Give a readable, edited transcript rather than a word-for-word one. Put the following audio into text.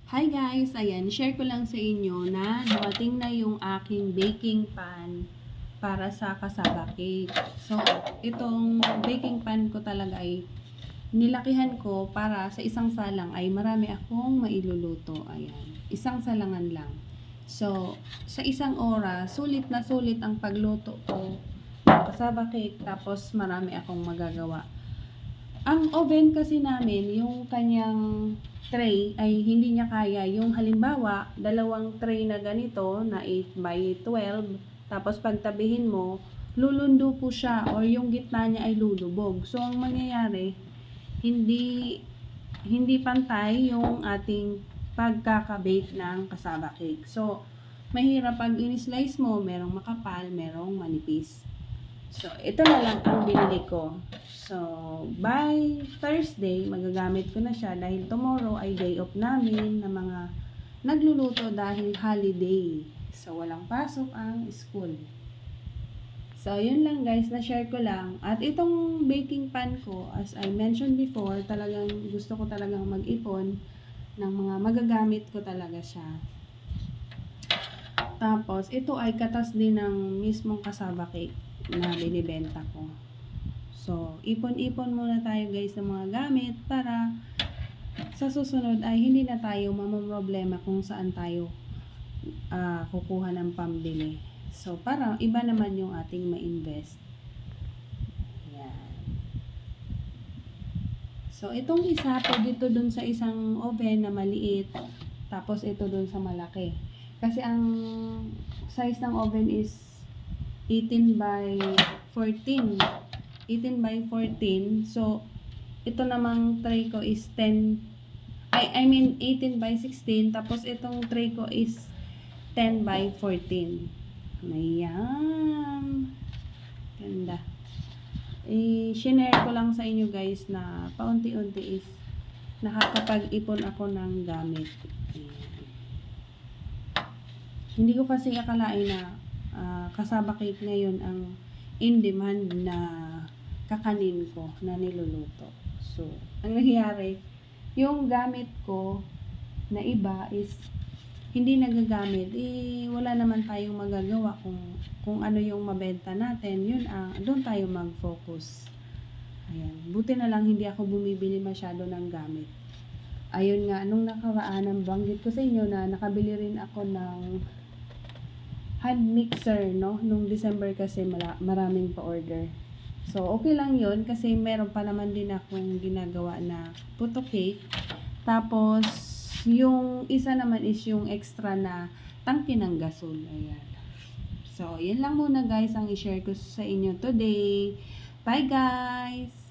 Hi guys! Ayan, share ko lang sa inyo na dumating na yung aking baking pan para sa cassava cake. So, itong baking pan ko talaga ay nilakihan ko para sa isang salang ay marami akong mailuluto. Ayan, isang salangan lang. So, sa isang oras, sulit na sulit ang pagluto ko ng cassava cake tapos marami akong magagawa. Ang oven kasi namin, yung kanyang tray ay hindi niya kaya. Yung halimbawa, dalawang tray na ganito na 8x12, tapos pagtabihin mo, lulundo po siya or yung gitna niya ay lulubog. So, ang mangyayari, hindi hindi pantay yung ating pagkaka-bake ng cassava cake. So, mahirap pag in-slice mo, merong makapal, merong manipis. So, ito na lang ang binili ko. So, by Thursday, magagamit ko na siya dahil tomorrow ay day off namin na mga nagluluto dahil holiday. So, walang pasok ang school. So, yun lang guys, na-share ko lang. At itong baking pan ko, as I mentioned before, talagang gusto ko talagang mag-ipon ng mga magagamit ko talaga siya. Tapos, ito ay katas din ng mismong cassava cake na binibenta ko. So, ipon-ipon muna tayo guys ng mga gamit para sa susunod ay hindi na tayo mamamroblema kung saan tayo kukuha ng pambili. So, para iba naman yung ating ma-invest. Yan. So, itong isa, pwede ito dun sa isang oven na maliit. Tapos, ito dun sa malaki. Kasi ang size ng oven is 18x14. 18x14. So, ito namang tray ko is 18x16. Tapos, itong tray ko is 10x14. Ayan. Ganda. I-share ko lang sa inyo guys na paunti-unti is nakakapag-ipon ako ng gamit. Ayan. Hindi ko kasi akalain na cassava cake ngayon ang in demand na kakanin ko na niluluto. So, ang nangyayari, yung gamit ko na iba is hindi nagagamit. Wala naman tayong magagawa kung ano yung mabenta natin. Yun doon tayo mag-focus. Ayan. Buti na lang hindi ako bumibili masyado ng gamit. Ayun nga, nung nakaraan, banggit ko sa inyo na nakabili rin ako ng hand mixer, no? Nung December kasi maraming pa-order. So, okay lang yun kasi meron pa naman din akong ginagawa na puto cake. Tapos, yung isa naman is yung extra na tangke ng gasol. Ayan. So, yun lang muna guys ang i-share ko sa inyo today. Bye guys!